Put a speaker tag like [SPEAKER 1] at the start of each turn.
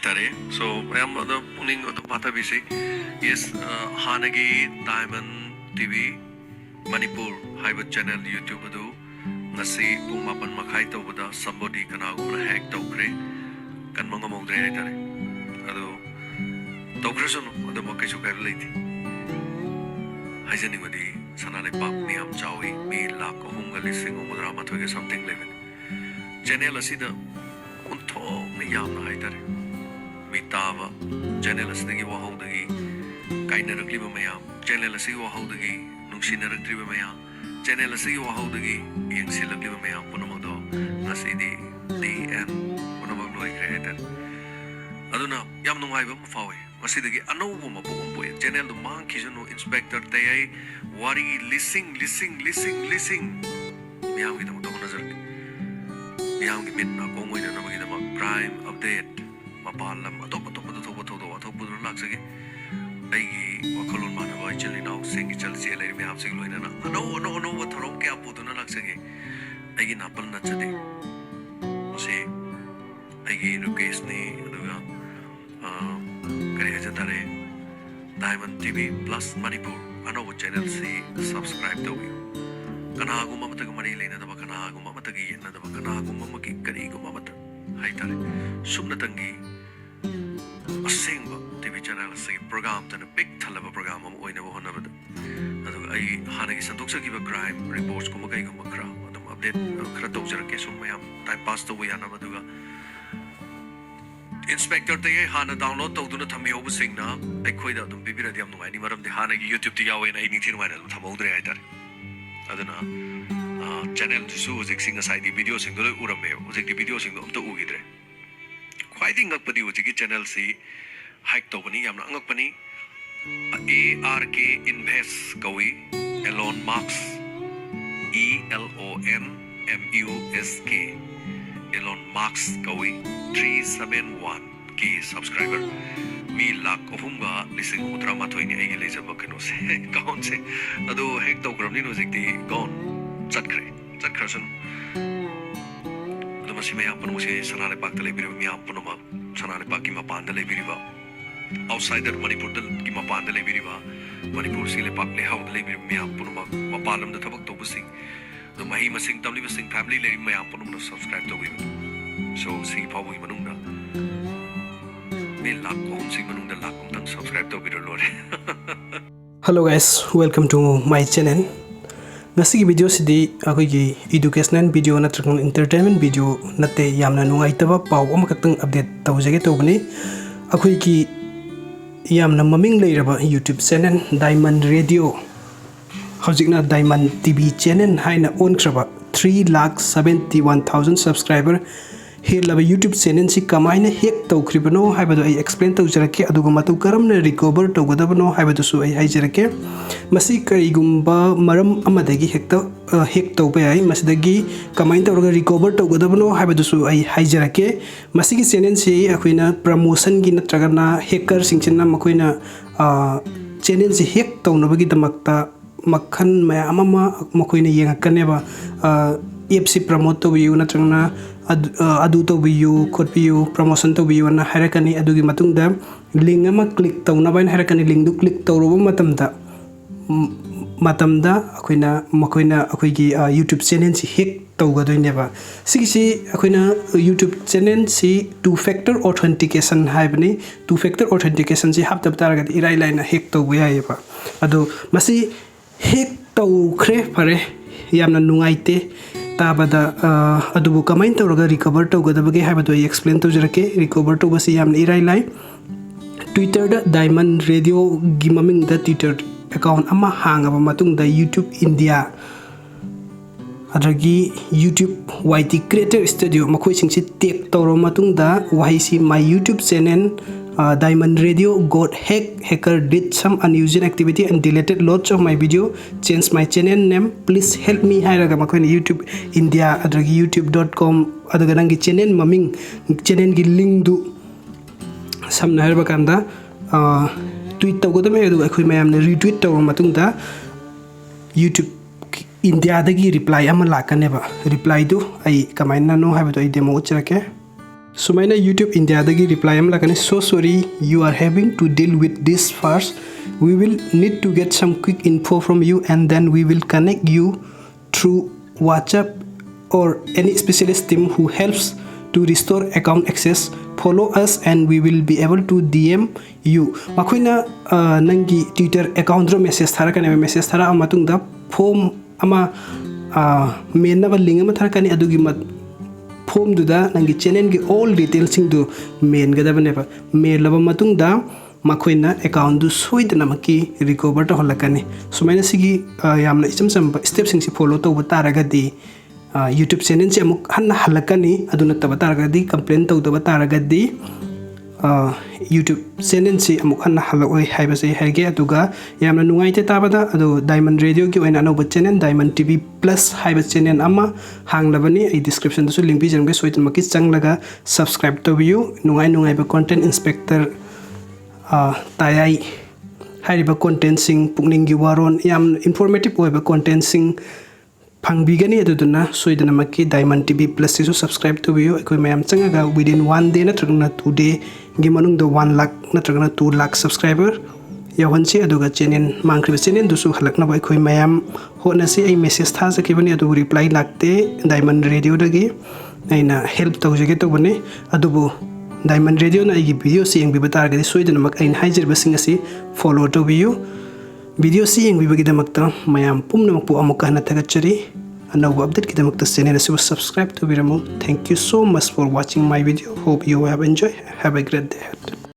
[SPEAKER 1] haitare. So I am the puning of the Mata BC. Yes, Hanagi Diamond TV Manipur Hybrid Channel YouTube do Nasi Pumapan Makaito with somebody can hack Tokre can Mangamodre haitare. Ado Tokreson of the Mokashu lady. Anybody, Sanale Pak, Niam Chawi, me, Lak, Hunga, listening Mudra, to get something living. Janela Sida Unto, Yamna Haitare. Mitava, Janela Sigi Wahodagi, Kainer Clibamea, Janela Siwa Hodagi, Nuxina Tribamea, Janela Siwa Hodagi, Young Silla Clibamea, Punamodo, Nasidi, D.M. Punamagloy created. Aduna, Yamno Ivam Fawi. Masidagi ano mapukumpo channel do monkey no inspector tay wari listening miyam kita mo to nazar miyam gimit na ko ngoy na magina mag crime update mapalam atop puno lagsage ay wakalon man ba chali now sing chal chele miyam sing loina na ano wa thorong kya puto na lagsage ay ginapal na chade kasi ay request ni aduga Diamond TV Plus Manipur ano channel si subscribe to you kana agum mamatag manili na daba kana agum mamatagi na daba kana agum mamaki kari agum mamatag haitare sumna tangi asengba TV channel si program tan big thalaba program am oina bo hona bad adu ai hanagi santok sa kiba crime reports ko makai ko makra adum update khara to jara ke sum mayam time pass to we ana baduga Inspector they Hana download to do not have me oversing now. I quit out on Bibi Radium, any more of the Hana YouTube to Yaw and anything when I have either. Adana channel to Su was exing aside the videos in the Urame, was the videos in the Ugidre. Quieting up the Uji channel C, hiked Tobani, Yamna Angapani, ARK Invest Gawi, Elon Musk, ELONMUSK. Elon Musk Gawi 371 key subscriber me lak ohunga lising utra matoi ni ai le jaba kano se count se ado hek to gram ni no jikti gone chatkre sun ado masi me apun musi sanale pak tale biri me apun ma sanale pak ki ma pandale biri ba outsider manipur dal ki ma pandale biri ba manipur sile pak le haud le biri me apun ma palam da thabak to busing the mahi masing tamli basing family le me apun no subscribe to we so see pawi manungda me lak hom sing manungda lak tam subscribe to video lore
[SPEAKER 2] Hello guys, welcome to my channel. Nasi video sidi ako gi educational video na trakon entertainment video nate yamna nungaite ba pau amakatang update tawjage tawbani ako gi yamna maming leiraba YouTube channel Diamond Radio hojikna Diamond TV channel haina on kraba 3,71,000 subscriber hellaba YouTube channel si Kamaina hack tawkribano haibado ai explain tawjarake aduga matu karamna recover tawgadabano haibado su ai haijarake masi karigumba maram amadagi hack tawba ai masidagi Kamaina tawga recover tawgadabano haibado su ai haijarake masigi channel si akoina promotion gi natragana hacker singchina makoina channel si hack tawnabagi damakta makhan maya amama makoina yengakaneba FC promote to you natragana adu to biyu could be you promotion to be na harakani adugi matungda link ama click tawna bain harakani link du click tawroba matamda makoina akoigi YouTube channel si hack tawgadoineba sigisi akoina YouTube channel si two factor authentication haibani two factor authentication si haptab taragati irai line hack tawba yaiba adu masi hack tawkhre pare yamna nungaite tabada adubu kamain tawraga recover tawgadabage haibado I explain tawjarake recover tawbasi yamna irai lai Twitter da Diamond Radio gi maming da Twitter account ama hangaba matungda YouTube India adagi YouTube YT Creator Studio makoi singsi take tawro matungda wahisi my YouTube channel Diamond Radio got hacker did some unusual activity and deleted lots of my video changed my channel name please help me hairaga makoina YouTube India adragi youtube.com adaga nangi channel maming channel gi link du samna harba kanda tweet tawgodame adu akhoi mayam na retweet tawro matungda YouTube India dagi reply ama lakaneba reply du ai kamaina no haibado I demo uchrake सुमाइना YouTube India dagi reply am lakani so sorry you are having to deal with this first. We will need to get some quick info from you and then we will connect you through WhatsApp or any specialist team who helps to restore account access. Follow us and we will be able to DM you. Makoina nangi Twitter account ro message tharakani message thara amatungda form ama main na link ama tharakani adugi mat form duda nangi channel gi all details sing du main gadabane ba mail laba matungda makoina account du soidna maki recover to holakani sumaina sigi yamna icham sam step sing si follow to bataraga YouTube channel se amuk hanna halakani aduna tabataragadi complain tawdabataragadi YouTube channel se amuk hanna haloi haibase haige aduga yamna nungaite tabada adu Diamond Radio gi oina no channel Diamond TV Plus haiba channel ama hanglabani ai description da su link bi jangbe soitan maki changlaga subscribe to view nungai ba content inspector tayai haiba content sing pukning gi waron yam informative oiba content sing Pangbigani aduduna soidana maki Diamond TV Plus isu subscribe to view ekoi mayam changaga within 1 day natragna 2 day gi manung the 1 lakh natragna 2 lakh subscriber yawanchi aduga channel mangkriba channel dusu halakna ba ekoi mayam hona si ai message tha sakibani adu reply lakte Diamond Radio dagi aina help tawjege to bane adubu Diamond Radio na igi video si eng bibatar gadi soidana mak ain haijer basing asi follow to view video si yang bibagi damakta mayam pumna makpu amuka na tagachari anaw update kita makta channel na subscribe to biramu. Thank you so much for watching my video. Hope you have enjoyed. Have a great day.